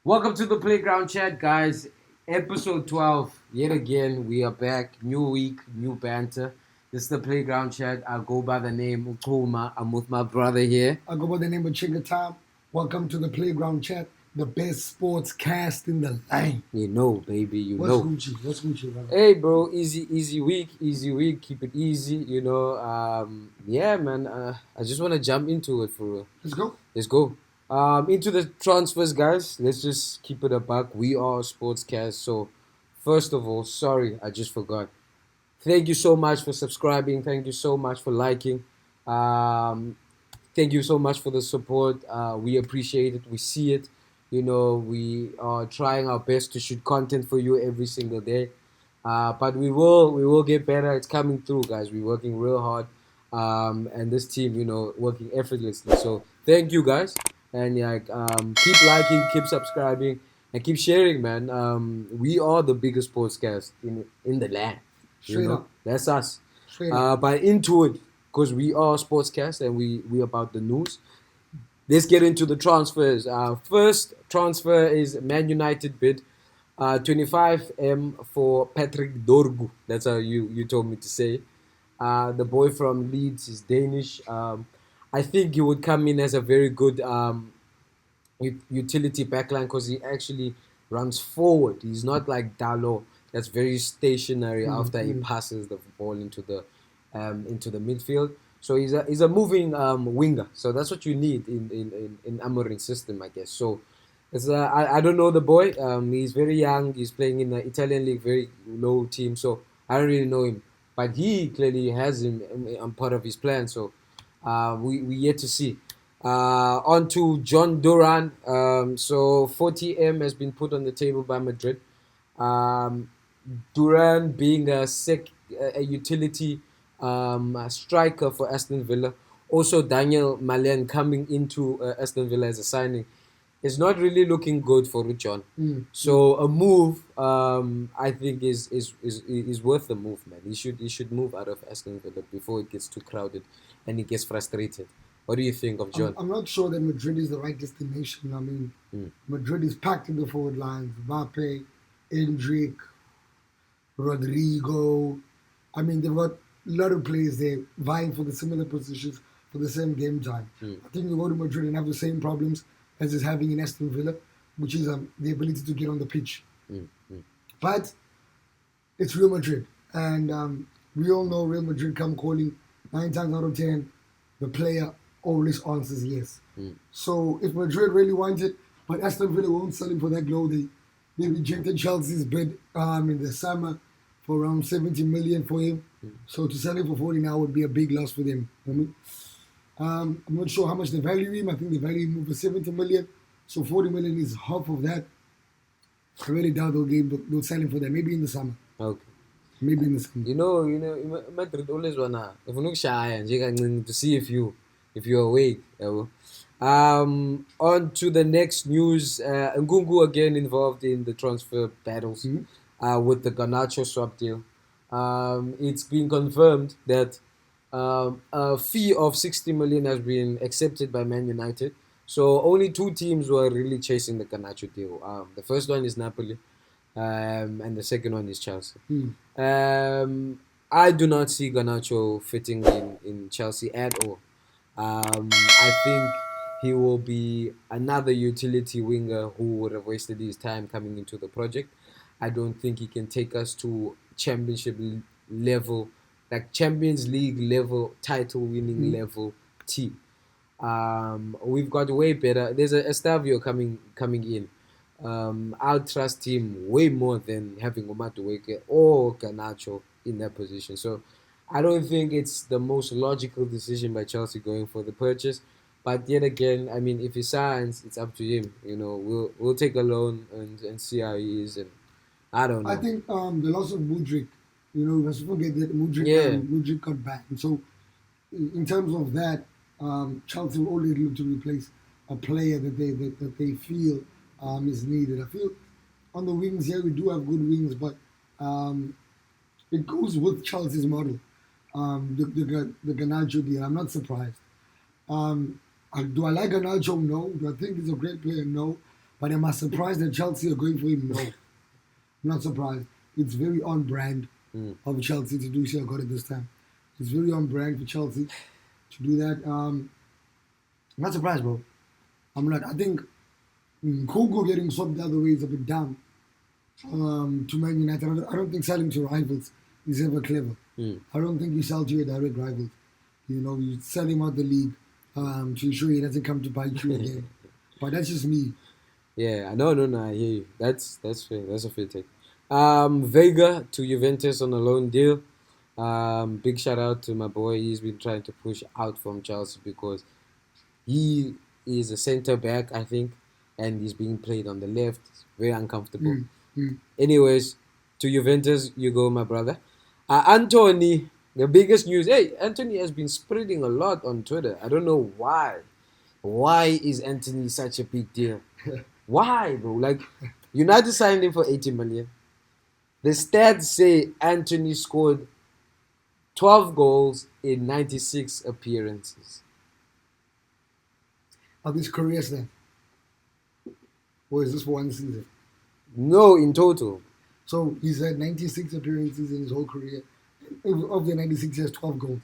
Welcome to the Playground Chat, guys. Episode 12. Yet again, we are back. New week, new banter. This is the Playground Chat. I go by the name Chuma. I'm with my brother here. I go by the name of Ntshinga Tom. Welcome to the Playground Chat, the best sports cast in the line. You know, baby, you What's know. Gucci? What's Gucci, brother? Hey, bro, easy week. Keep it easy, Yeah, man, I just want to jump into it for real. Let's go. Into the transfers, guys. Let's just keep it a buck. We are Sportscast. So, first of all, sorry, I just forgot. Thank you so much for subscribing. Thank you so much for liking. Thank you so much for the support. We appreciate it. We see it. We are trying our best to shoot content for you every single day. But we will get better. It's coming through, guys. We're working real hard. And this team, working effortlessly. So thank you, guys. And keep liking, keep subscribing, and keep sharing, man. We are the biggest podcast in the land. Straight up. That's us. Straight up. But into it, because we are sportscast and we about the news. Let's get into the transfers. First transfer is Man United bid 25M for Patrick Dorgu. That's how you told me to say. The boy from Leeds is Danish. I think he would come in as a very good utility backline because he actually runs forward. He's not like Dalo that's very stationary after he passes the ball into the midfield. So he's a moving winger. So that's what you need in Amorim's system, I guess. So I don't know the boy. He's very young. He's playing in the Italian league, very low team. So I don't really know him. But he clearly has him part of his plan. So we yet to see. On to John Duran. So 40M has been put on the table by Madrid. Duran being a utility striker for Aston Villa. Also Daniel Malen coming into Aston Villa as a signing. It's not really looking good for John. So a move, I think, is worth the move, man. He should move out of Aston Villa before it gets too crowded and he gets frustrated. What do you think of John? I'm not sure that Madrid is the right destination. I mean, Madrid is packed in the forward lines. Mbappe, Endrick, Rodrigo. I mean, they've got a lot of players there vying for the similar positions for the same game time. I think you go to Madrid and have the same problems as is having in Aston Villa, which is the ability to get on the pitch. But it's Real Madrid. And we all know Real Madrid come calling 9 times out of 10, the player always answers yes. So if Madrid really wants it, but Aston Villa won't sell him for that low, they rejected Chelsea's bid in the summer for around 70 million for him. So to sell him for 40 now would be a big loss for them. I'm not sure how much they value him. I think they value him over 70 million. So 40 million is half of that. I really doubt they'll sell him for that. Maybe in the summer. Okay. Maybe in the summer. You know, Madrid always wanna to see if you're awake. On to the next news. Nkunku again involved in the transfer battles with the Garnacho swap deal. It's been confirmed that a fee of 60 million has been accepted by Man United. So only 2 teams were really chasing the Garnacho deal. The first one is Napoli, and the second one is Chelsea. I do not see Garnacho fitting in Chelsea at all. I think he will be another utility winger who would have wasted his time coming into the project. I don't think he can take us to championship level, like Champions League level, title winning level team. We've got way better. There's a Estavio coming in. I'll trust him way more than having Omatuweke or Garnacho in that position. So I don't think it's the most logical decision by Chelsea going for the purchase. But yet again, I mean, if he signs, it's up to him. We'll take a loan and see how he is. And I don't know. I think the loss of Mudryk, we must forget that Mudryk got back. And so in terms of that, Chelsea will only look to replace a player that they feel is needed. I feel on the wings here we do have good wings, but it goes with Chelsea's model. The Garnacho deal, I'm not surprised. Do I like Garnacho? No. Do I think he's a great player? No. But am I surprised that Chelsea are going for him? No, I'm not surprised. It's very on brand of Chelsea to do so. Got it this time. It's very on brand for Chelsea to do that. I'm not surprised, bro. I'm not. I think Kogo getting swapped the other way is a bit dumb. To Man United, I don't think selling to rivals is ever clever. I don't think you sell to your direct rivals. You know, you sell him out the league to ensure he doesn't come to bite you again. But that's just me. Yeah, no, I hear you. That's fair. That's a fair take. Vega to Juventus on a loan deal. Big shout out to my boy. He's been trying to push out from Chelsea because he is a centre back, I think, and he's being played on the left. It's very uncomfortable. Anyways, to Juventus you go, my brother. Anthony, the biggest news. Hey, Anthony has been spreading a lot on Twitter. I don't know why. Why is Anthony such a big deal? Why, bro? Like, United signed him for 80 million. The stats say Anthony scored 12 goals in 96 appearances. Of his careers then? Or is this for one season? No, in total. So he's had 96 appearances in his whole career. Of the 96, he has 12 goals.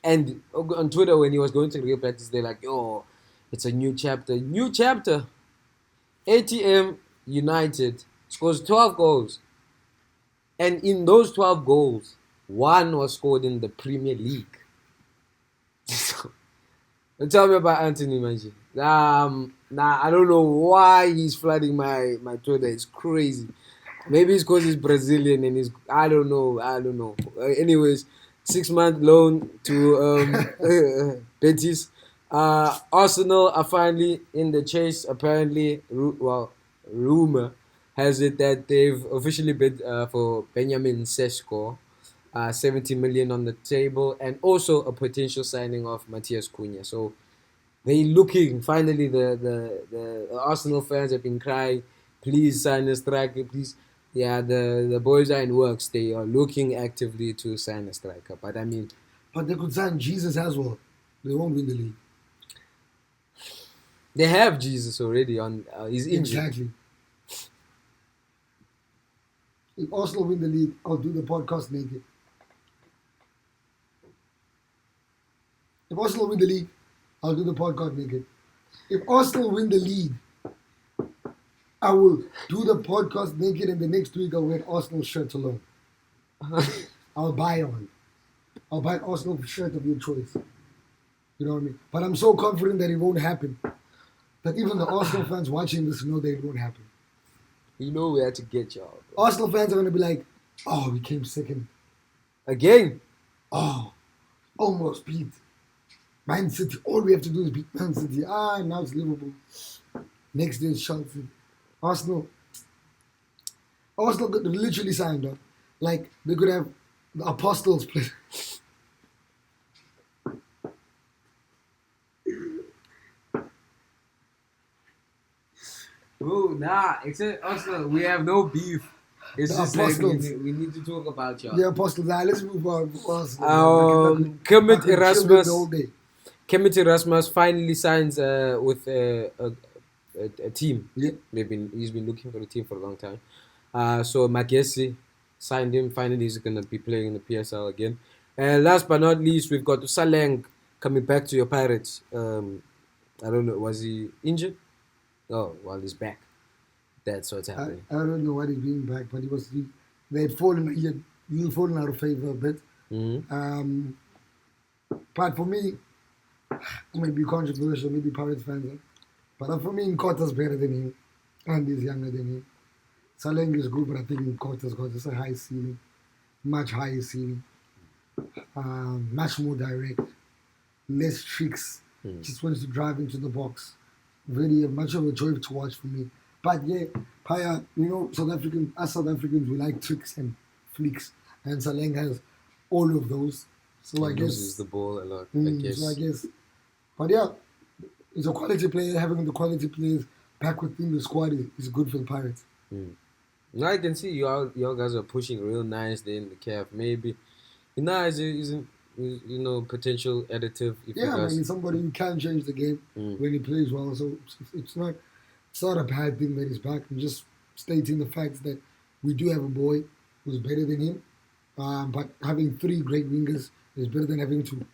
And on Twitter, when he was going to real practice, they're like, "Yo, it's a new chapter." New chapter. ATM United scores 12 goals. And in those 12 goals, one was scored in the Premier League. Tell me about Anthony, Manji. I don't know why he's flooding my Twitter. It's crazy. Maybe it's because he's Brazilian and he's... I don't know. Anyways, 6-month loan to Betis. Arsenal are finally in the chase. Apparently, rumor has it that they've officially bid for Benjamin Sesko. 70 million on the table, and also a potential signing of Matthias Cunha. So they're looking, finally, the Arsenal fans have been crying, please sign a striker, please. Yeah, the boys are in works. They are looking actively to sign a striker. But I mean... But they could sign Jesus as well. They won't win the league. They have Jesus already on... he's injured. Exactly. If Arsenal win the league, I'll do the podcast naked. If Arsenal win the league, I'll do the podcast naked. If Arsenal win the league, I will do the podcast naked, and the next week I'll wear Arsenal shirt alone. I'll buy one. I'll buy an Arsenal shirt of your choice. You know what I mean? But I'm so confident that it won't happen. That even the Arsenal fans watching this know that it won't happen. You know we had to get y'all. Bro. Arsenal fans are going to be like, oh, we came second. Again? Oh, almost beat Man City. All we have to do is beat Man City. Now it's Liverpool. Next day it's Chelsea. Arsenal could have literally signed up. Like, they could have the Apostles play. Bro, except Arsenal, we have no beef. It's The just like Apostles. we need to talk about y'all. The Apostles. Let's move on. Arsenal. Kermit I could chill Erasmus. with the whole day. Kermit Erasmus finally signs with a team. Yeah. He's been looking for a team for a long time. So Magesi signed him. Finally, he's gonna be playing in the PSL again. And last but not least, we've got Saleng coming back to your Pirates. I don't know, was he injured? Oh, well, he's back. That's what's happening. I don't know what he's being back, but they had fallen out of favor a bit. Mm-hmm. But for me, it might be controversial, maybe Pirates fans, but for me, Nkota's better than him, and he's younger than him. Saleng is good, but I think Nkota's got just a high ceiling, much higher ceiling, much more direct, less tricks. Just wants to drive into the box. Very much of a joy to watch for me. But yeah, Paya, South Africans, we like tricks and flicks, and Saleng has all of those. So I guess uses the ball a lot. I guess. So I guess, but yeah, it's a quality player. Having the quality players back within the squad is good for the Pirates. Now I can see y'all guys are pushing real nice there in the calf. Maybe isn't potential additive. If Yeah, somebody who can change the game when he plays well. So it's It's not a bad thing that he's back. I'm just stating the facts that we do have a boy who's better than him. But having three great wingers is better than having two.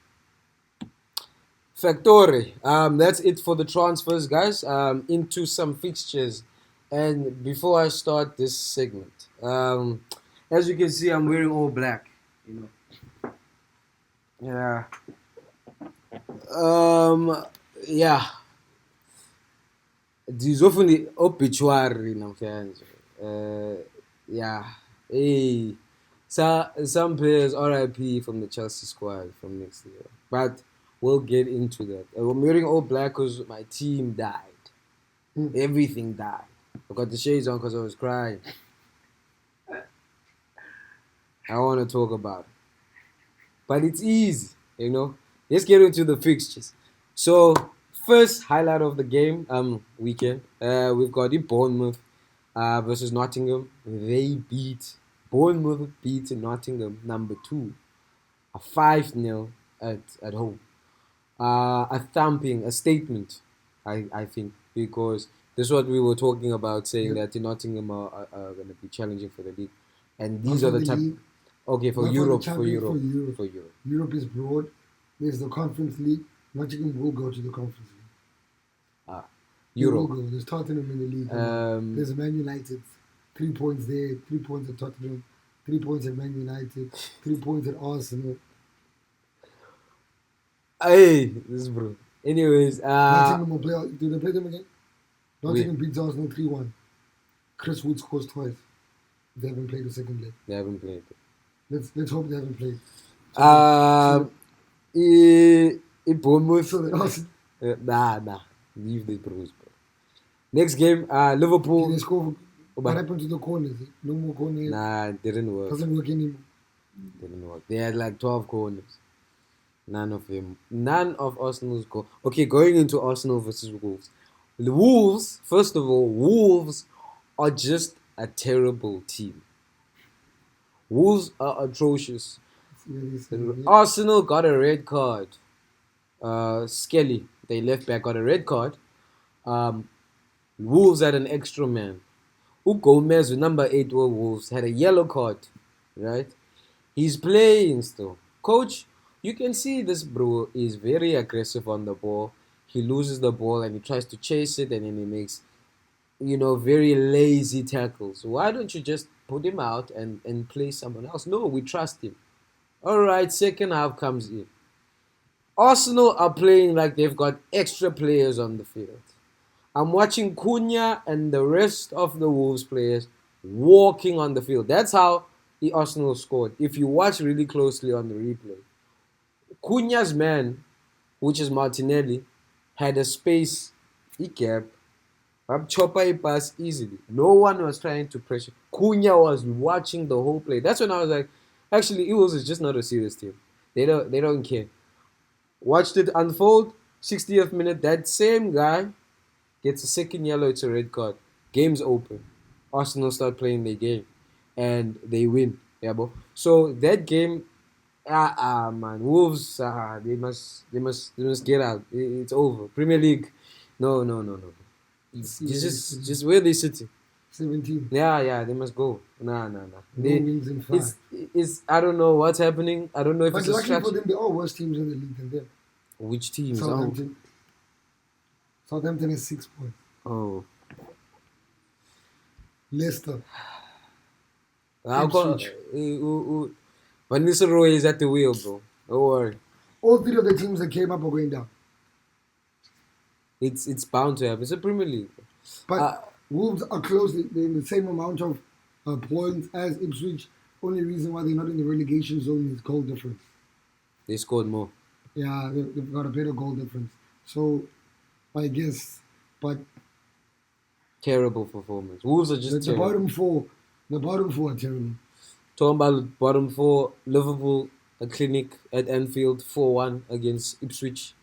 Factory. That's it for the transfers, guys. Into some fixtures. And before I start this segment, as you can see, I'm wearing all black. You know. Yeah. Yeah. Ndizofuna obituary namhlanje. Yeah. Hey. Some players RIP from the Chelsea squad from next year. But we'll get into that. I'm wearing all black because my team died. Everything died. I got the shades on because I was crying. I want to talk about it. But it's easy, you know. Let's get into the fixtures. So, first highlight of the game, weekend, we've got Bournemouth versus Nottingham. Bournemouth beat Nottingham number 2, a 5-0 at home. A thumping, a statement, I think, because this is what we were talking about, saying that Nottingham are going to be challenging for the league. And these are the type... Okay, for Europe. Europe is broad. There's the Conference League. Nottingham will go to the Conference League. Europe. Will go. There's Tottenham in the league. There's Man United. 3 points there. 3 points at Tottenham. 3 points at Man United. 3 points at Arsenal. Hey, this is bro. Anyways, Nottingham will play. Do they play them again? Nottingham beats Arsenal 3-1. Chris Wood scores twice. They haven't played the second leg. They haven't played. Let's hope they haven't played. Bournemouth. Nah. Leave the Bruce, bro. Next game, Liverpool. Did they score? What happened to the corners? No more corners. Nah, it didn't work. Doesn't work anymore. Didn't work. They had like 12 corners. None of Arsenal's goal. Okay, going into Arsenal versus Wolves. The Wolves, first of all, Wolves are just a terrible team. Wolves are atrocious. Arsenal got a red card. Skelly, they left back, got a red card. Wolves had an extra man. Gomez, with number 8 Wolves, had a yellow card. Right? He's playing still. Coach, you can see this bro is very aggressive on the ball. He loses the ball and he tries to chase it, and then he makes, very lazy tackles. Why don't you just put him out and play someone else? No, we trust him. All right, second half comes in. Arsenal are playing like they've got extra players on the field. I'm watching Cunha and the rest of the Wolves players walking on the field. That's how the Arsenal scored. If you watch really closely on the replay, Cunha's man, which is Martinelli, had a space. He kept chopper a pass easily. No one was trying to pressure. Cunha was watching the whole play. That's when I was like, actually, Eagles is just not a serious team. They don't care. Watched it unfold. 60th minute, that same guy gets a second yellow. It's a red card. Game's open. Arsenal start playing their game, and they win. Yeah, bro. So that game, man, Wolves, they must get out. It's over. Premier League, no. Just where they sitting. 17. Yeah, they must go. Nah. No wins in 5. It's I don't know what's happening. I don't know if but it's a luckily strategy. for them, they're all worse teams in the league than them. Which teams? Southampton. Southampton has 6 points. Oh. Leicester. Van Nistelrooy is at the wheel, bro. Don't worry. All 3 of the teams that came up are going down. It's bound to happen. It's a Premier League. But Wolves are close. They're in the same amount of points as Ipswich. Only reason why they're not in the relegation zone is goal difference. They scored more. Yeah, they've got a better goal difference. So, I guess, but terrible performance. Wolves are just the terrible. The bottom four are terrible. Talking about bottom 4, Liverpool, a clinic at Anfield, 4-1 against Ipswich.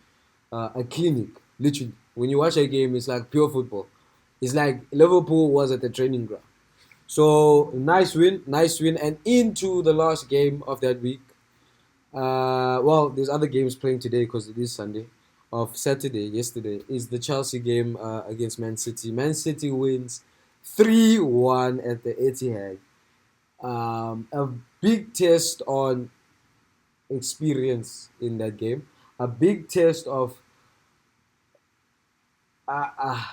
A clinic, literally. When you watch a game, it's like pure football. It's like Liverpool was at the training ground. So, nice win. And into the last game of that week. Well, there's other games playing today because it is Sunday. of Saturday, yesterday, is the Chelsea game against Man City. Man City wins 3-1 at the Etihad. A big test on experience in that game. A big test of. Uh, uh,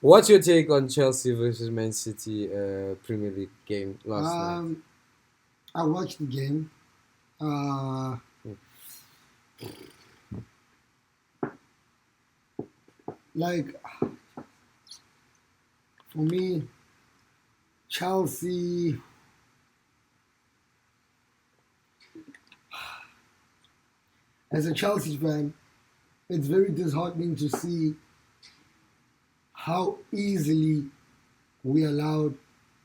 what's your take on Chelsea versus Man City Premier League game last night? I watched the game. Like, for me, Chelsea. As a Chelsea fan, it's very disheartening to see how easily we allowed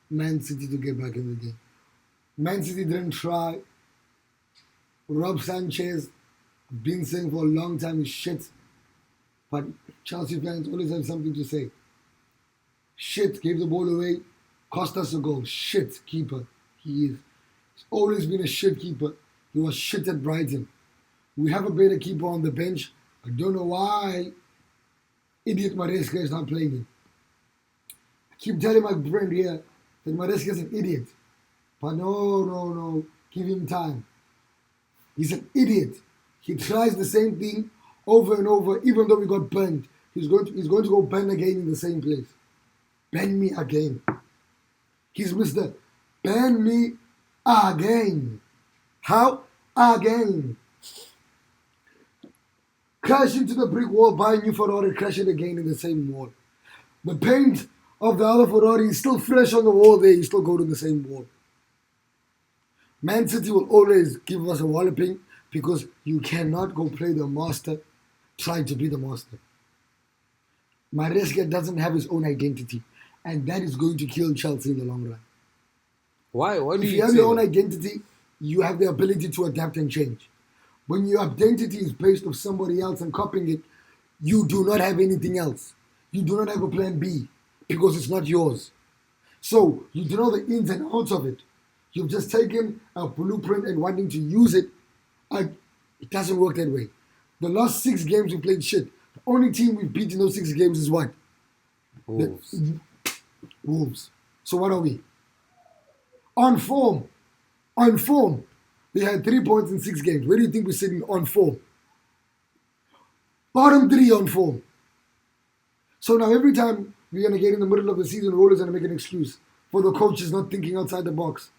Man City to get back in the game. Man City didn't try. Rob Sanchez, been saying for a long time, is shit. But Chelsea fans always have something to say. Shit, gave the ball away, cost us a goal. Shit, keeper. He is. He's always been a shit keeper. He was shit at Brighton. We have a better keeper on the bench. I don't know why idiot Maresca is not playing him. I keep telling my friend here that Maresca is an idiot. But no. Give him time. He's an idiot. He tries the same thing over and over, even though we got banned. He's going to go ban again in the same place. Ban me again. He's Mr. Ban me again. How? Again. Crash into the brick wall, buy a new Ferrari, crash it again in the same wall. The paint of the other Ferrari is still fresh on the wall there, you still go to the same wall. Man City will always give us a walloping because you cannot go play the master, try to be the master. Maresca doesn't have his own identity, and that is going to kill Chelsea in the long run. Why? If you have your own identity, you have the ability to adapt and change. When your identity is based on somebody else and copying it, you do not have anything else. You do not have a plan B because it's not yours. So you don't know the ins and outs of it. You've just taken a blueprint and wanting to use it. It doesn't work that way. The last 6 games we played shit. The only team we've beat in those 6 games is what? Wolves. Wolves. So what are we? On form. They had 3 points in 6 games. Where do you think we're sitting on form? Bottom 3 on form. So now every time we're going to get in the middle of the season, we're always going to make an excuse for the coaches not thinking outside the box.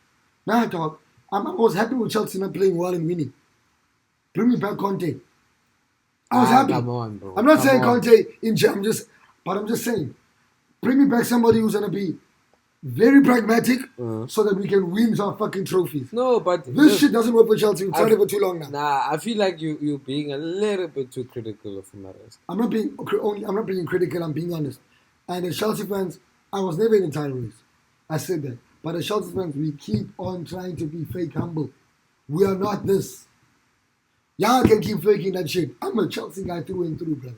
Nah, dog. I was happy with Chelsea not playing well and winning. Bring me back Conte. I was happy. Come on, bro. I'm not saying Conte but I'm just saying, bring me back somebody who's going to be very pragmatic so that we can win some fucking trophies. No, but this shit doesn't work for Chelsea. We've tried it for too long now. Nah, I feel like you're being a little bit too critical of Maresca. I'm not being critical. I'm being honest. And as Chelsea fans, I was never in a title race. I said that. But as Chelsea fans, we keep on trying to be fake humble. We are not this. Y'all can keep faking that shit. I'm a Chelsea guy through and through, brother.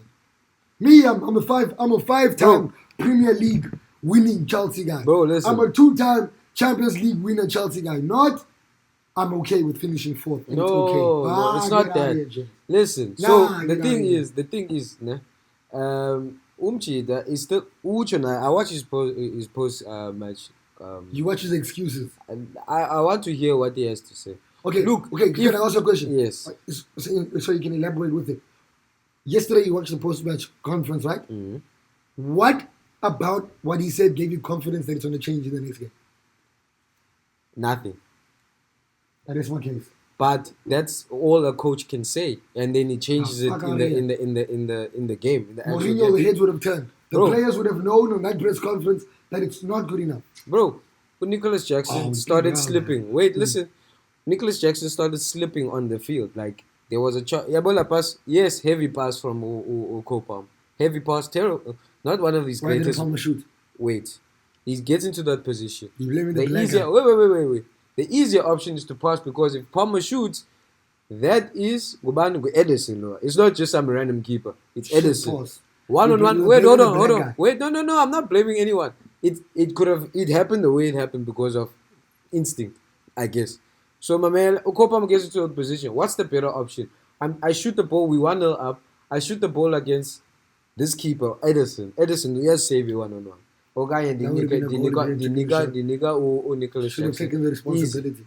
Me, I'm a 5-time Premier League winning Chelsea guy. Bro, listen. I'm a 2-time Champions League winner Chelsea guy. Not, I'm okay with finishing 4th. No, it's okay. No, it's not that. Here, listen, the thing is, Umchi is still Uchona. I watch his post match. You watch his excuses. And I want to hear what he has to say. Okay, look. Okay, can I ask you a question? Yes. So you can elaborate with it. Yesterday you watched the post match conference, right? Mm-hmm. What about what he said gave you confidence that it's going to change in the next game? Nothing. That is my case. But that's all a coach can say, and then he changes it in the game. Mourinho, the heads would have turned. The players would have known on that press conference that it's not good enough. Bro, when Nicholas Jackson started slipping. Wait, listen. Nicholas Jackson started slipping on the field. Like there was a Yabola pass. Yes, heavy pass from Kopam. Heavy pass, terrible. Not one of these greatest. Why didn't Palmer shoot? Wait, he gets into that position. You blame the easier. Wait. The easier option is to pass because if Palmer shoots, that is Edison. It's not just some random keeper. It's Edison. One-on-one. Wait, hold on. Wait, no. I'm not blaming anyone. It could have happened the way it happened because of instinct, I guess. So my man, Okopam gets into a position. What's the better option? I shoot the ball. We 1-0 up. I shoot the ball against this keeper, Edison, yes, save you one-on-one. Okay, and the That would have been a goal if he didn't take the shot. or Nicholas Should have Jackson. taken the Easy. responsibility.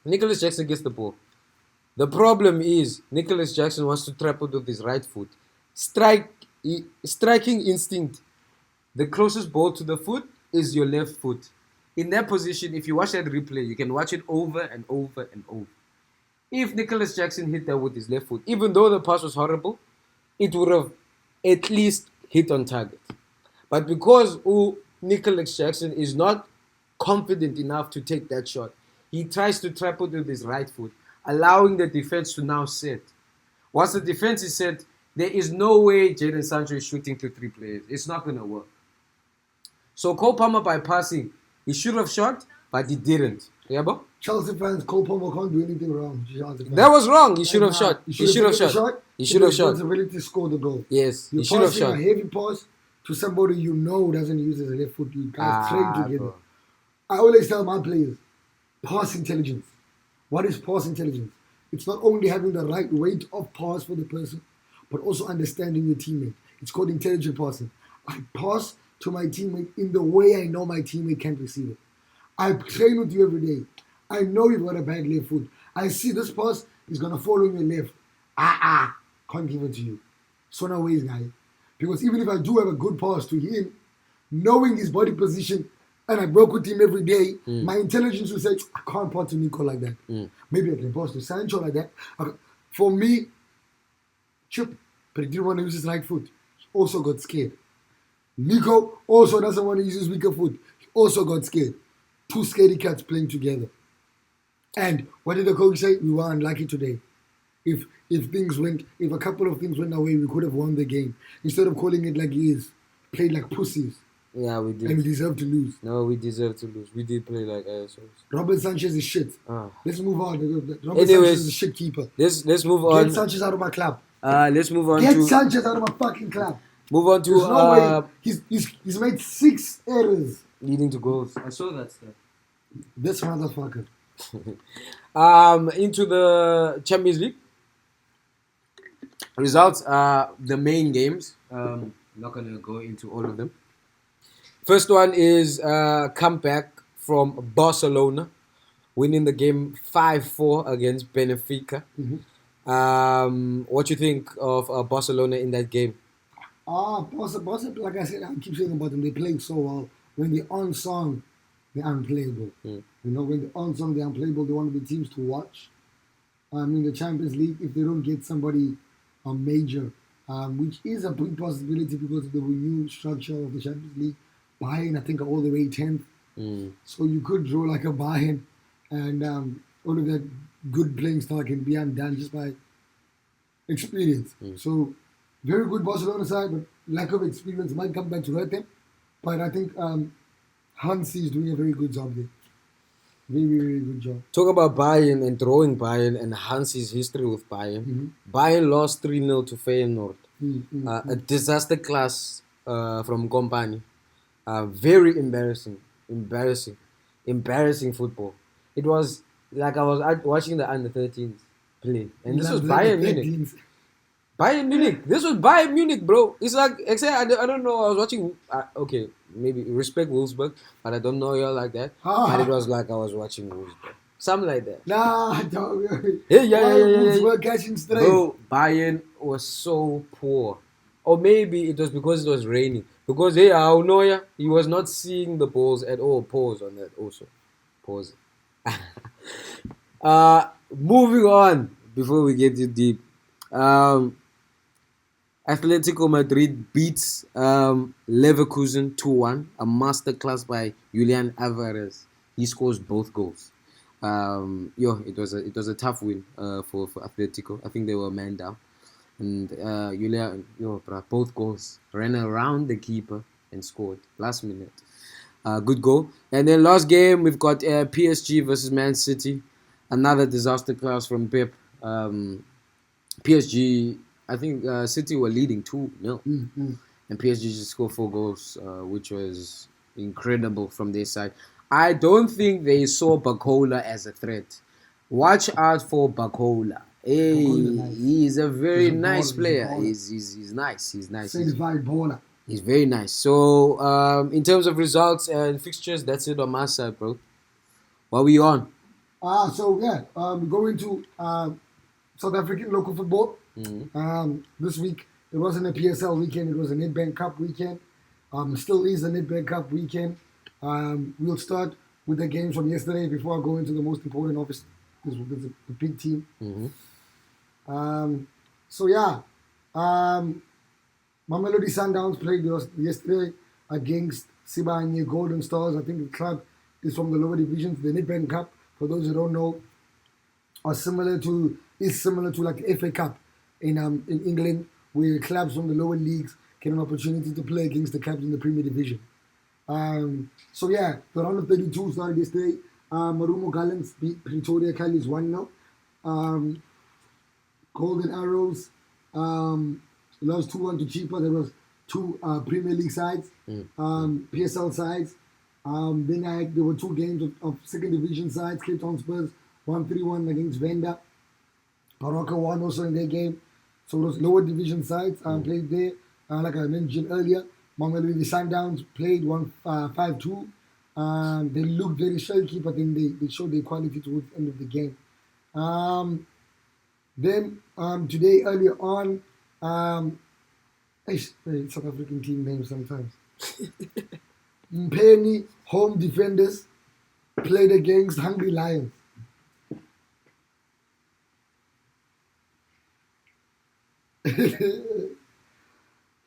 Nicholas Jackson gets the ball. The problem is Nicholas Jackson wants to trap it with his right foot. Striking instinct. The closest ball to the foot is your left foot. In that position, if you watch that replay, you can watch it over and over and over. If Nicholas Jackson hit that with his left foot, even though the pass was horrible, it would have at least hit on target. But because Nicholas Jackson is not confident enough to take that shot, he tries to trap it with his right foot, allowing the defense to now set. Once the defense is set, there is no way Jadon Sancho is shooting to 3 players. It's not going to work. So Cole Palmer, by passing, he should have shot, but he didn't. Yeah, bro? Chelsea fans, Cole Palmer can't do anything wrong. That was wrong. He should have shot. He should have shot. He should have shot. Responsibility to score the goal. Yes, You're he should have passing shot. a heavy pass to somebody you know doesn't use his left foot. You guys train together. Bro. I always tell my players, pass intelligence. What is pass intelligence? It's not only having the right weight of pass for the person, but also understanding your teammate. It's called intelligent passing. I pass to my teammate in the way I know my teammate can't receive it. I train with you every day. I know you've got a bad left foot. I see this pass is going to fall on your left. Can't give it to you. So no ways, guys. Because even if I do have a good pass to him, knowing his body position, and I work with him every day, my intelligence will say, I can't pass to Nico like that. Maybe I can pass to Sancho like that. For me, Chip, but he didn't want to use his right foot. He also got scared. Nico also doesn't want to use his weaker foot. He also got scared. 2 scaredy cats playing together. And what did the coach say? We were unlucky today. If a couple of things went away, we could have won the game. Instead of calling it like he is, played like pussies. Yeah, we did. And we deserve to lose. No, we deserve to lose. We did play like assholes. Robert Sanchez is shit. Let's move on. Robert Anyways, Sanchez is a shit keeper. Let's move on. Get Sanchez out of my club. Let's move on Get to Sanchez out of my fucking club. move on to There's no way. He's made 6 errors. leading to goals. I saw that stuff. This motherfucker. Into the Champions League results are the main games. Not gonna go into all of them. First one is comeback from Barcelona, winning the game 5-4 against Benfica. What you think of Barcelona in that game? Barcelona, like I said, I keep saying about them, they playing so well. When they're on song, they're unplayable. You know, when they're on song, they're unplayable. They're one of the teams to watch. In the Champions League, if they don't get somebody major, which is a big possibility because of the renewed structure of the Champions League, Bayern, I think, are all the way 10th. So you could draw like a Bayern, and all of that good playing style can be undone just by experience. So very good Barcelona side, but lack of experience might come back to hurt them. But I think Hansi is doing a very good job there. Very, very good job. Talk about Bayern and drawing Bayern and Hansi's history with Bayern. Bayern lost 3-0 to Feyenoord. A disaster class from Company. Very embarrassing football. It was like I was watching the under-13s play. And this was Bayern Munich. Bayern Munich. This was Bayern Munich, bro. It's like, I don't know. I was watching, okay, maybe respect Wolfsburg, but I don't know y'all like that. But it was like I was watching Wolfsburg. Something like that. Nah, don't worry. Yeah. Wolfsburg catching straight. Bro, Bayern was so poor. Or maybe it was because it was raining. Because, he was not seeing the balls at all. Pause on that also. Pause. Moving on, before we get too deep. Atletico Madrid beats Leverkusen 2-1. A masterclass by Julian Alvarez. He scores both goals. It was a tough win for Atletico. I think they were man down. And Julian, both goals. Ran around the keeper and scored last minute. Good goal. And then last game, we've got PSG versus Man City. Another disaster class from Pep. PSG, I think City were leading 2-0. And PSG just scored 4 goals, which was incredible from their side. I don't think they saw Bacola as a threat. Watch out for Bacola. Hey, nice. he's a very He's a nice baller, player. he's a He's nice. He's nice. Certified baller. He's very nice. So, in terms of results and fixtures, that's it on my side, bro. What we on? So yeah, going to South African local football. This week it wasn't a PSL weekend; it was a Nedbank Cup weekend. Still is a Nedbank Cup weekend. We'll start with the games from yesterday before I go into the most important, obviously, because it's a big team. So yeah, Mamelodi Sundowns played yesterday against Sibanye Golden Stars. I think the club is from the lower divisions. The Nedbank Cup, for those who don't know, is similar to like the FA Cup in England, where clubs from the lower leagues get an opportunity to play against the clubs in the Premier Division. So yeah, the round of 32 started yesterday. Marumo Gallants beat Pretoria Callies 1-0. Golden Arrows lost 2-1 to Cheaper. There was two Premier League sides, PSL sides. Then there were two games of second division sides. Cape Town Spurs 1-3-1 against Venda. Baroka won also in their game. So those lower division sides played there. Like I mentioned earlier, Mamelodi Sundowns played 5-2. They looked very shaky, but then they showed their quality towards the end of the game. Then today, earlier on, South African team names sometimes. Mpeni Home Defenders played against Hungry Lions.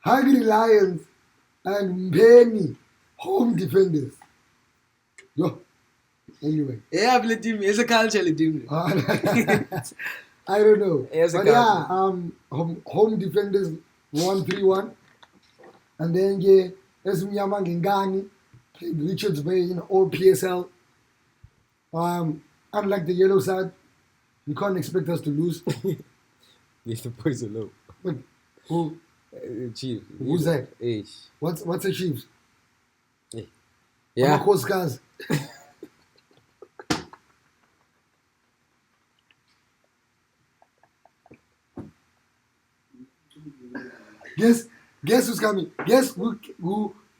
Hungry Lions and Mpeni Home Defenders. Yo. Anyway. Yeah, team. It's a culture team. I don't know. But yeah, home defenders 1-3-1. And then yeah, Esmiyama Ngingani played Richards Bay in all PSL. Unlike the yellow side, you can't expect us to lose. Yes, the boys are low. But who? Chief. Who's that? Ish. What's the Chiefs? Yeah. Guys. Guess who's coming? Guess who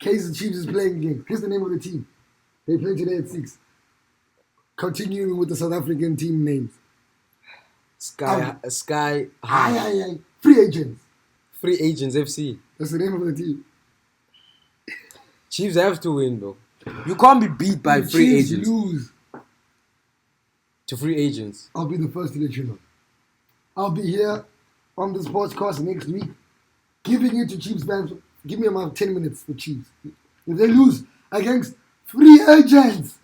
Kaizer Chiefs is playing against? Guess the name of the team. They play today at 6. Continuing with the South African team names. Sky High. Free Agents. Free Agents FC. That's the name of the team. Chiefs have to win though. You can't be beat by free Chiefs agents. Lose. To free agents. I'll be the first to let you know. I'll be here on the sportscast next week, giving it to Chiefs fans. Give me about 10 minutes for Chiefs. If they lose against free agents,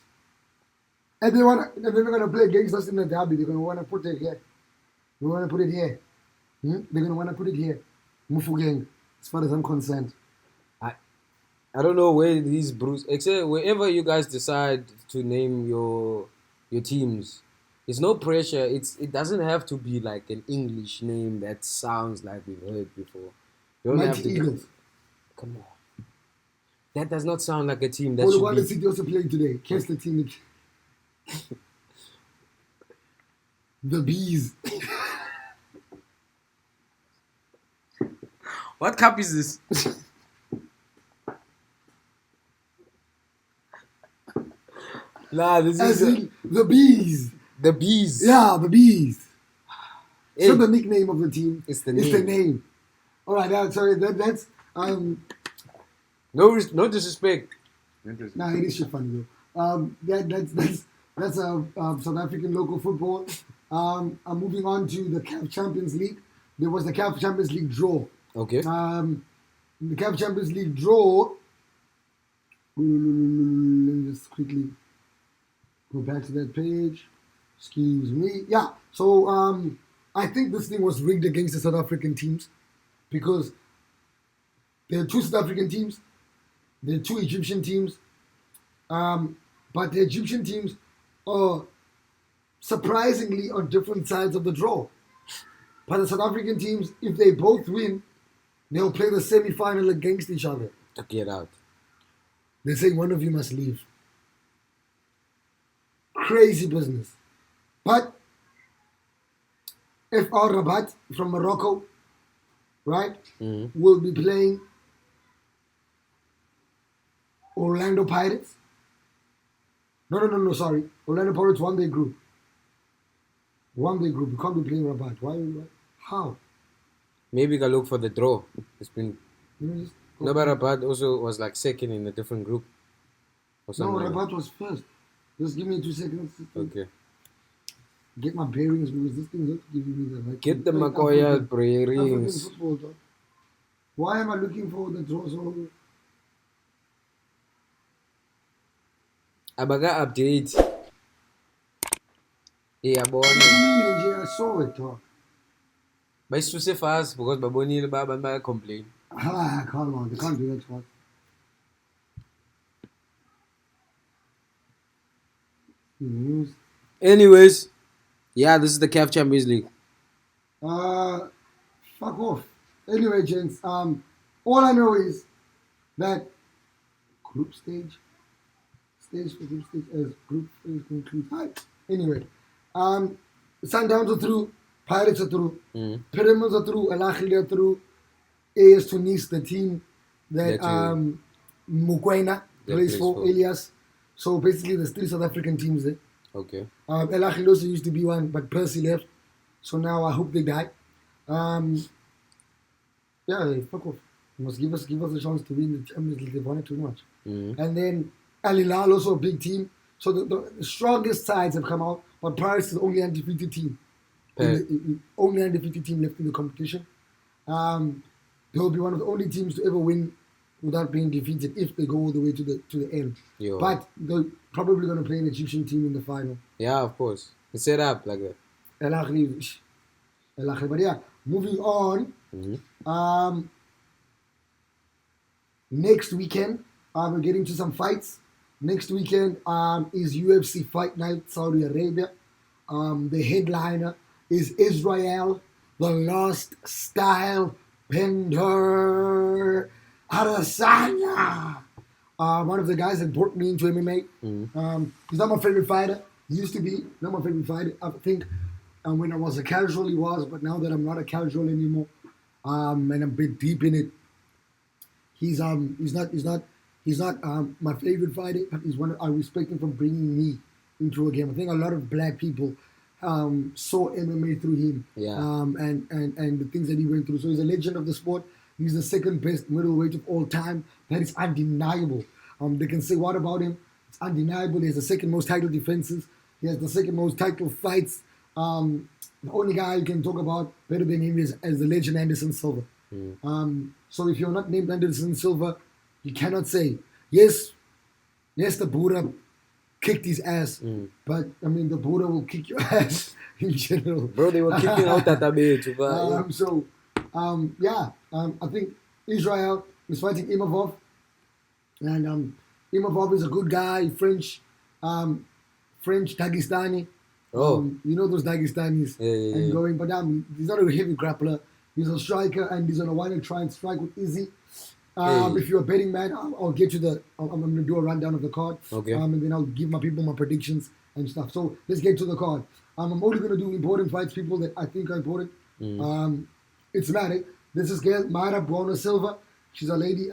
and they're not going to play against us in the derby, they're going to want to put it here. They want to put it here. They're going to want to put it here. Mufu gang, as far as I'm concerned. I don't know where these Bruce, except wherever you guys decide to name your teams, it's no pressure. It doesn't have to be like an English name that sounds like we've heard before. You don't have to. Eagles. Come on. That does not sound like a team that Well, should be. City also playing today. Guess the team. The Bees. What cup is this? Nah, this is the Bees. The Bees. Yeah, the Bees. Hey. So the nickname of the team. It's the name. All right, sorry. That's No disrespect. Nah, it is shit funny though. That's South African local football. I'm moving on to the CAF Champions League. There was the CAF Champions League draw. Okay. The CAF Champions League draw. Let me just quickly go back to that page. Excuse me. Yeah. So I think this thing was rigged against the South African teams because there are two South African teams, there are two Egyptian teams, but the Egyptian teams are surprisingly on different sides of the draw. But the South African teams, if they both win, they'll play the semi-final against each other. To get out. They say one of you must leave. Crazy business. But FR Rabat from Morocco, right, Mm-hmm. will be playing Orlando Pirates. No, sorry. Orlando Pirates won their group. Won their group. You can't be playing Rabat. Why? How? Maybe go look for the draw. It's been Let me just go. no, but Rabat also was like second in a different group or No, something. like Rabat was first. Just give me 2 seconds that. Okay. get my bearings because this thing's not giving me the right. Get the Like Makoya African bearings. football, dog. Why am I looking for the draw? So Abaga update. Yeah, what abone. do you mean, NJ? I saw it, dog. But it's too fast because babonile ba complain. Ah, come on, they can't do that to us. News. Anyways, yeah, this is the CAF Champions League. Fuck off. Anyway, gents, all I know is that group stage for group stage as group phase concludes. Hi. Anyway, Sundowns are through, Pirates are through, Pyramids are through, Al Ahly are through, AS Tunis, the team that Mukwena plays for, Elias. So basically, there's 3 South African teams there. Okay. Al Ahly also used to be one, but Percy left. So now I hope they die. Yeah, fuck off. You must give us a chance to win the Champions League. They won it too much. And then Al Hilal, also a big team. So the strongest sides have come out, but Paris is the only undefeated team. Only undefeated team left in the competition. They will be one of the only teams to ever win without being defeated if they go all the way to the end. Yo. But they're probably going to play an Egyptian team in the final. Yeah, of course. It's set up like that. Al Ahly. But yeah, moving on. Next weekend, we're getting to some fights. Next weekend is UFC Fight Night, Saudi Arabia. The headliner is Israel, the Lost Style Bender Adesanya. One of the guys that brought me into MMA. He's not my favorite fighter. He used to be not my favorite fighter. I think when I was a casual, he was, but now that I'm not a casual anymore, and I'm a bit deep in it, he's not my favorite fighter, but he's one I respect him for bringing me into a game. I think a lot of black people saw MMA through him, and the things that he went through. So he's a legend of the sport. He's the second best middleweight of all time. That is undeniable. They can say what about him? It's undeniable. He has the second most title defenses. He has the second most title fights. The only guy you can talk about better than him is as the legend Anderson Silva. So if you're not named Anderson Silva, you cannot say yes. The Buddha kicked his ass, but I mean the Buddha will kick your ass in general. Bro, they were kicking out Tatabe. I think Israel is fighting Imavov, and Imavov is a good guy, French Dagestani. You know those Dagestanis and going, but he's not a heavy grappler. He's a striker, and he's gonna want to try and strike with Izzy. If you're a betting man, I'll get you I'm gonna do a rundown of the card. Okay. And then I'll give my people my predictions and stuff. So let's get to the card. I'm only gonna do important fights, people that I think are important. It's Matic. This is girl Mara Buona Silva. She's a lady.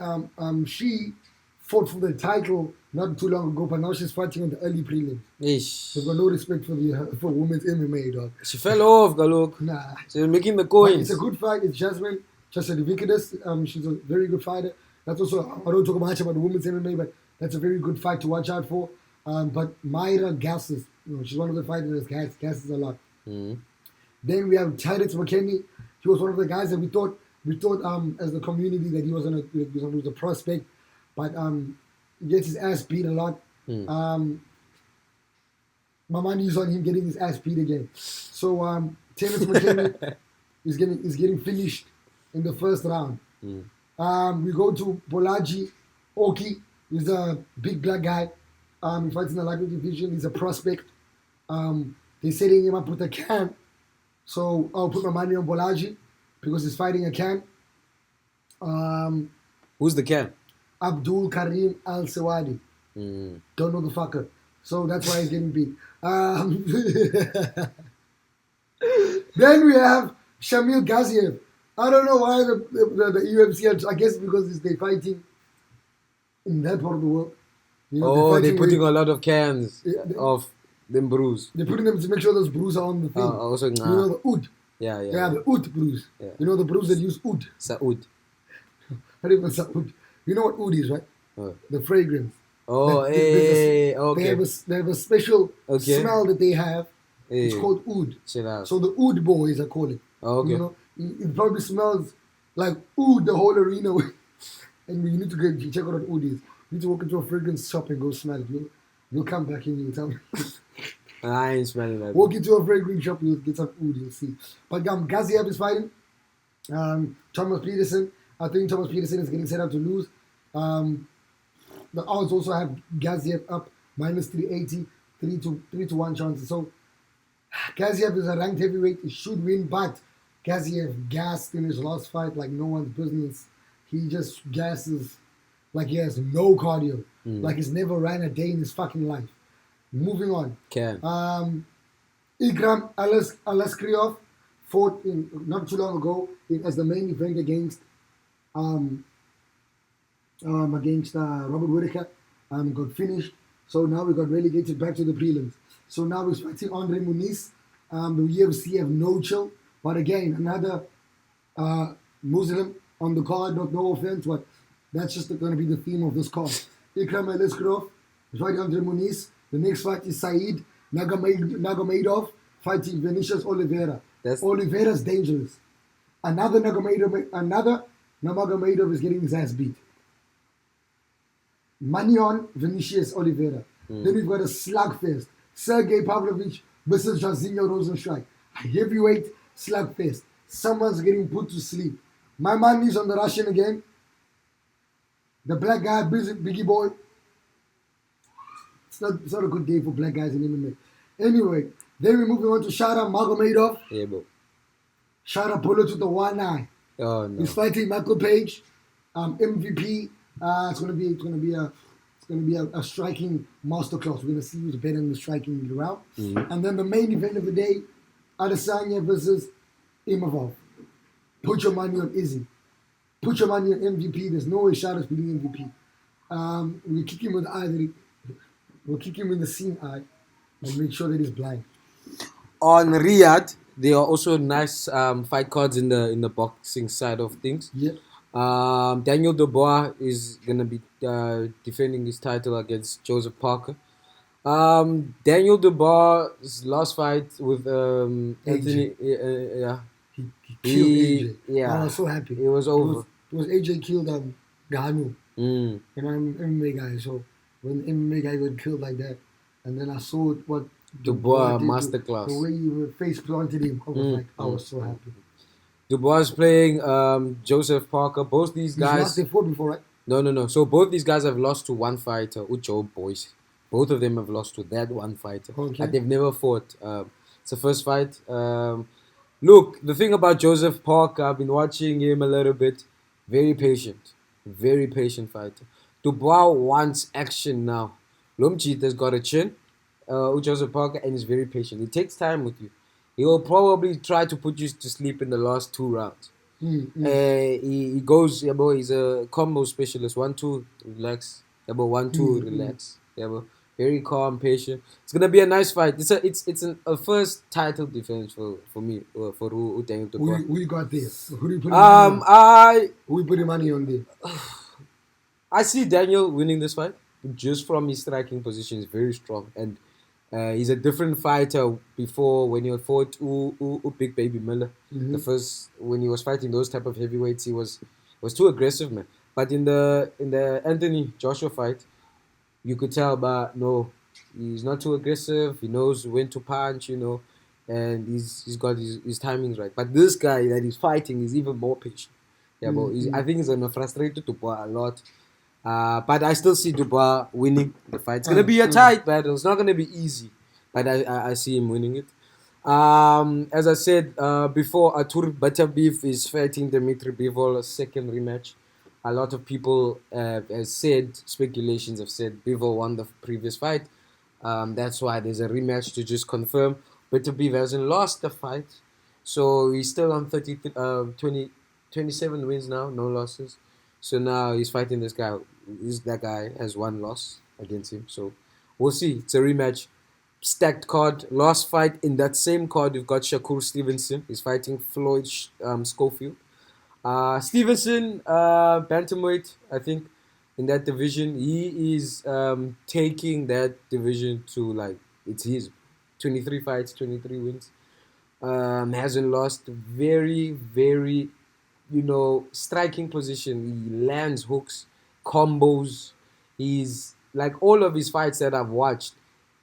She fought for the title not too long ago, but now she's fighting on the early prelims. She's got no respect for women's MMA, dog. She fell off, Galuk. Nah. She's making the coins. But it's a good fight. It's Jasmine Chasadivikidis. She's a very good fighter. That's also, I don't talk much about women's MMA, but that's a very good fight to watch out for. But Mayra gasses. She's one of the fighters that gasses a lot. Then we have Tyrants McKinney. He was one of the guys that we thought as the community that he was a prospect, but he gets his ass beat a lot. My money is on him getting his ass beat again. So Terence McKinney is getting finished in the first round. We go to Bolaji Oki. He's a big black guy. He fights in the lightweight division. He's a prospect. They're setting him up with a can. So I'll put my money on Bolaji because he's fighting a can. Who's the can? Abdul Karim Al Sawadi. Don't know the fucker. So that's why he's getting beat. Then we have Shamil Gaziev. I don't know why the UFC, I guess because they're fighting in that part of the world. You know, Oh, they're fighting putting with, a lot of cans they, of them brews. they're putting them to make sure those brews are on the thing. Also, You know, the oud. yeah, Yeah, the oud brews. Yeah. You know, the brews that use oud. Saud. Not even oud. You know what oud is, right? Oh, The fragrance. oh There's hey, They okay. have a special Okay. smell that they have. Hey, It's called oud. chill out. So the oud boys, I call it. Oh, okay. You know, it probably smells like oud the whole arena. And you need to go check out what oud is. You need to walk into a fragrance shop and go smell it. You'll come back and you'll tell me. I ain't smelling that. Walk into a fragrance shop, you'll get some oud, you'll see. But Gaziev is fighting. Thomas Peterson. I think Thomas Peterson is getting set up to lose. The odds also have Gaziev up minus 380, 3 to 1 chances. So Gaziev is a ranked heavyweight. He should win, but Gaziev gassed in his last fight like no one's business. He just gasses like he has no cardio. Like he's never ran a day in his fucking life. Moving on. Can. Ikram Alaskriov fought not too long ago as the main event against Robert Whittaker. Got finished. So now we got relegated back to the prelims. So now we're fighting Andre Muniz. The UFC have no chill. But again, another Muslim on the card. No offense, but that's just going to be the theme of this card. Ikram Alaskriov is fighting Andre Muniz. The next fight is Said Nurmagomedov fighting Vinicius Oliveira. Oliveira's dangerous. Another Nurmagomedov is getting his ass beat. Money on Vinicius Oliveira. Then we've got a slugfest. Sergey Pavlovich versus Jairzinho Rozenstruik. A heavyweight slugfest. Someone's getting put to sleep. My money's on the Russian again. The black guy, Biggie Boy. It's not a good day for black guys in MMA. Anyway, then we're moving on to Shara Magomedov. Yeah, bro. Shara bullet with the one eye. Oh no. He's fighting Michael Page, MVP. It's gonna be a striking masterclass. We're gonna see who's better in the striking round. And then the main event of the day, Adesanya versus Imavov. Put your money on Izzy. Put your money on MVP. There's no way Shara's beating MVP. We kick him with the eye. We'll kick him in the seeing eye and make sure that he's blind. On Riyadh, there are also nice fight cards in the boxing side of things. Yeah. Daniel Dubois is gonna be defending his title against Joseph Parker. Daniel Dubois' last fight with Anthony, He killed AJ. Yeah, I was so happy. It was over. It was AJ killed Ganu. And I'm an MMA guy, so when the MMA guy got killed like that, and then I saw what Dubois did masterclass. The way you face planted him, I was so happy. Dubois playing Joseph Parker. Both these He's guys. lost they fought before, right? No. So both these guys have lost to one fighter, Ucho boys. Both of them have lost to that one fighter. Okay. But they've never fought. It's the first fight. Look, the thing about Joseph Parker, I've been watching him a little bit. Very patient fighter. Dubois wants action now. Lomchita's got a chin, Joseph Parker, and he's very patient. It takes time with you. He will probably try to put you to sleep in the last 2 rounds. He goes, he's a combo specialist. 1-2, relax. 1-2, relax. Very calm, patient. It's gonna be a nice fight. It's a first title defense for me, for Daniel Dubois. Who you got there? Who do you put money on? Who you put your money on there? I see Daniel winning this fight just from his striking position. He's very strong, and he's a different fighter. Before, when he fought Big Baby Miller, the first when he was fighting those type of heavyweights, he was too aggressive, man. But in the Anthony Joshua fight, you could tell, but no, he's not too aggressive. He knows when to punch, and he's got his timings right. But this guy that he's fighting is even more patient. I think he's gonna frustrate Dubois a lot. But I still see Dubois winning the fight. It's gonna be a tight battle. It's not gonna be easy, but I see him winning it. As I said before, Artur Butterbeef is fighting Dmitry Bivol, a second rematch. A lot of people speculations have said Bivol won the previous fight. That's why there's a rematch to just confirm. Butterbeef hasn't lost the fight. So he's still on 27 wins now, no losses. So now he's fighting this guy. That guy has one loss against him. So we'll see. It's a rematch. Stacked card. Last fight in that same card, you've got Shakur Stevenson. He's fighting Floyd Schofield. Stevenson, bantamweight, I think, in that division. He is taking that division to like it's his. 23 fights, 23 wins. Hasn't lost. Very, very, striking position. He lands hooks, combos. He's like all of his fights that I've watched.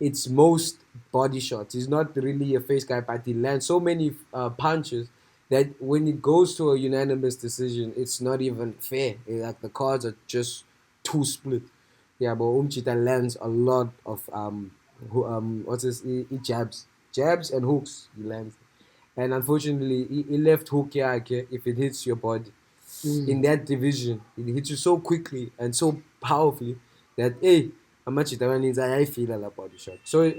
It's most body shots. He's not really a face guy, but he lands so many punches that when it goes to a unanimous decision, it's not even fair. Like the cards are just too split. Yeah, but Umchita lands a lot of what's this? Jabs and hooks. He lands. And unfortunately, he left hook here. Okay, if it hits your body in that division, it hits you so quickly and so powerfully that hey, how much it means I feel a body shot. So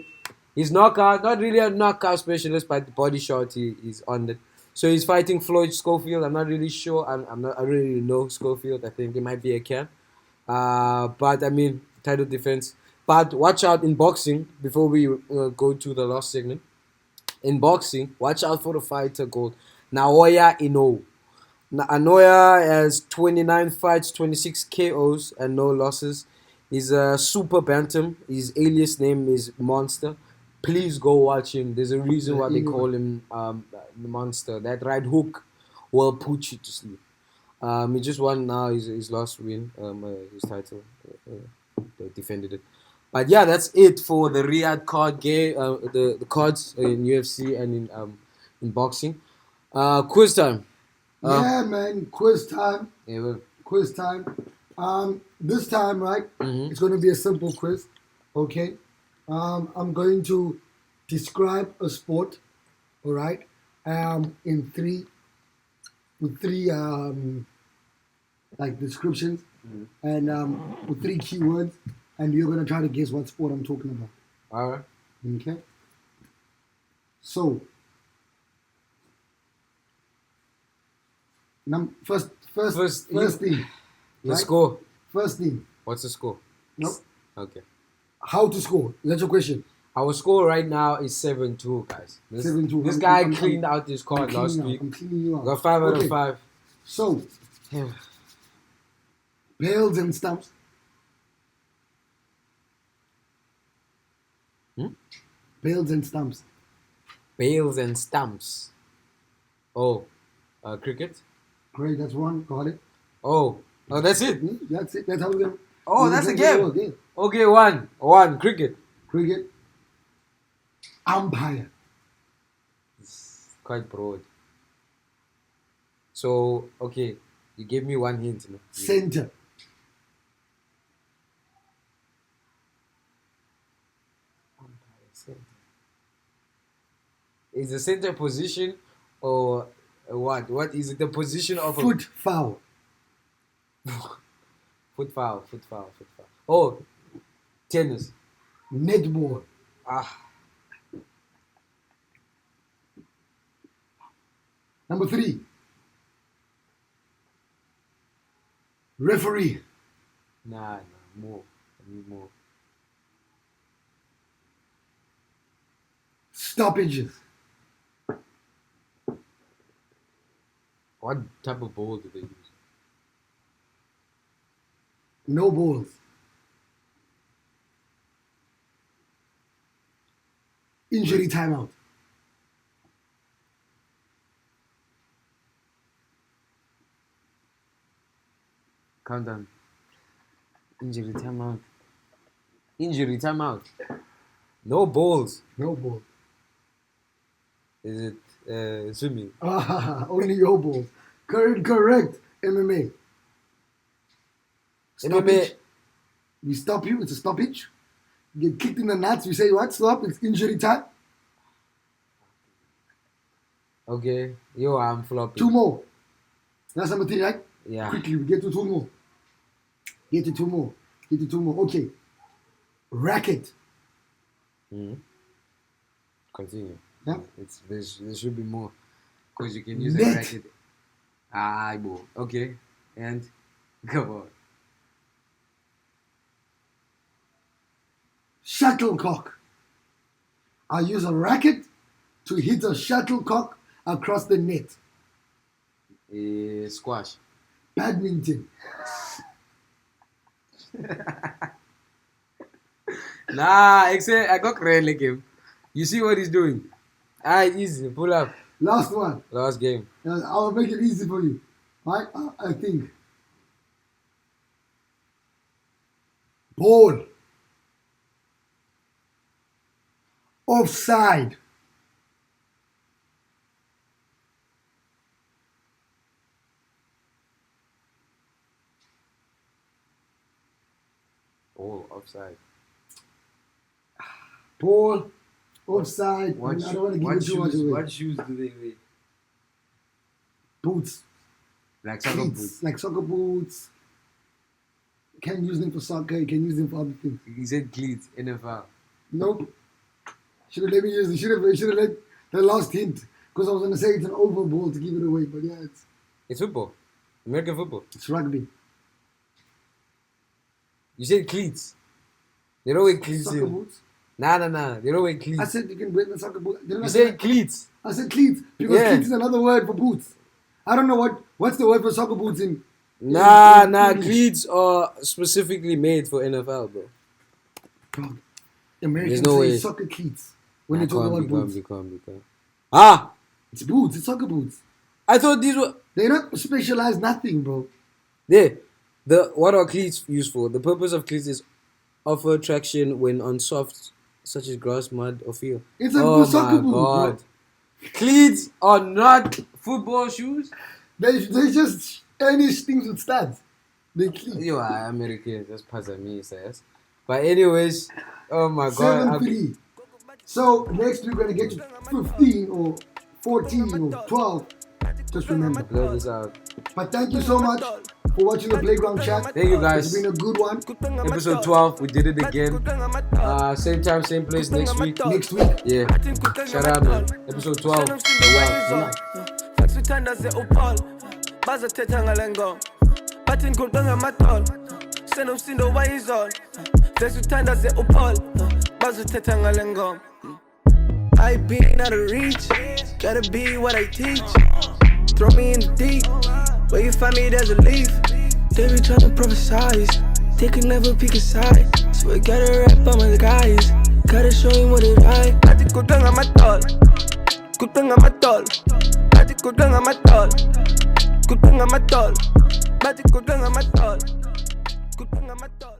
he's knockout, not really a knockout specialist, but the body shot he's on it. So he's fighting Floyd Schofield. I'm not really sure. I'm not. I really know Schofield. I think it might be a camp. But I mean, title defense. But watch out in boxing before we go to the last segment. In boxing, watch out for the fighter called Naoya Inoue. Naoya has 29 fights, 26 KOs, and no losses. He's a super bantam. His alias name is Monster. Please go watch him. There's a reason why they call him the Monster. That right hook will put you to sleep. He just won now his last win, his title. They defended it. But yeah, that's it for the Riyadh card game. The cards in UFC and in boxing. Quiz time. Yeah, man, quiz time. Yeah, well, Quiz time. This time, right? Mhm. It's going to be a simple quiz. Okay. I'm going to describe a sport. All right. In three like descriptions and with three keywords, and you're gonna try to guess what sport I'm talking about. all right. Okay. So, first thing. The Right? score. First thing. What's the score? Nope. Okay. How to score? That's your question. Our score right now is 7-2, guys. 7-2. This I'm- guy I'm- cleaned I'm- out his card last week. I'm cleaning you out. Got 5 out Okay. of 5. So, Yeah. pails and stumps. Pails and stumps. Bales and stumps. Oh, cricket. Great, that's one. Got it. Oh, that's it. That's it. That's how we're gonna. Oh, we're that's a gonna game. go again. Okay, one cricket. Cricket. Umpire. It's quite broad. So okay, you gave me one hint. No? Center. Is the center position or what? What is it? The position of a Foot foul. foot foul. Oh, tennis. Netball. Ah, Number 3. Referee. nah, more. I need more. Stoppages. What type of ball do they use? No balls. Injury timeout. Countdown. Injury timeout. No balls. No balls. Is it swimming? Only your balls. Correct. MMA. Stoppage. We stop you. It's a stoppage. You get kicked in the nuts. We say what? Stop. It's injury time. Okay. Yo, I'm flopping. 2 more. That's number 3, right? Yeah. Quickly, we get to 2 more. Get to 2 more. Okay. Racket. Continue. Yeah. There should be more. Because you can use a Net. racket. Ah, bo. Okay. And come on. Shuttlecock. I use a racket to hit a shuttlecock across the net. Squash. Badminton. Nah, except I got really game. You see what he's doing? Easy. Pull up. Last one. Last game. I'll make it easy for you. Right? I think. Ball. Offside. Oh, offside. Ball. Offside. What, I don't want to give you too much shoes, away. what shoes do they wear? Boots. Like soccer Cleats. boots. Like soccer boots. You can use them for soccer. You can use them for other things. He said cleats, NFL. Nope. Should have let me use it. Should have let the last hint. Because I was going to say it's an over ball to give it away. But yeah, It's football. American football. it's rugby. You said cleats. They don't wear cleats Soccer here. boots. Nah. They don't wear I cleats. said you can wear the soccer boots. Didn't I You say said cleats. I said cleats. Because Yeah. cleats is another word for boots. I don't know what's the word for soccer boots in. Nah. English. Cleats are specifically made for NFL, bro. Dog. Americans There's no say way. soccer cleats when they talk about boots. Can't be. Ah! It's boots. It's soccer boots. I thought these were... They're not specialized nothing, bro. There. What are cleats used for? The purpose of cleats is offer traction when on soft, such as grass, mud, or field. It's a soccer boot, bro. Cleats are not football shoes? They just any things with studs. They cleats. You are American. That's part of me, says. But anyways, oh my God. 7-3. So next we're gonna get to 15 or 14 or 12. Just remember. Blow this out. But thank you so much for watching the Playground Chat. Thank you guys. It's been a good one. Episode 12, we did it again. Same time, same place next week. Next week. Yeah. Shout out, man. Episode 12. Wow. Sithandaze uPaul bazothetha ngale ngoma bathi ngikhuluma ngamadolo senomsindo wayizolo sesithandaze uPaul bazothetha ngale ngoma I been out of reach gotta be what I teach throw me in the deep where you find me there's a leaf they be trying to prophesize they can never pick a side so I gotta rap on my guys gotta show him what it I bathi ngikhuluma ngamadolo kuthanga amadolo bathi kuthanga amadolo kuthanga amadolo bathi kuthanga amadolo kuthanga amadolo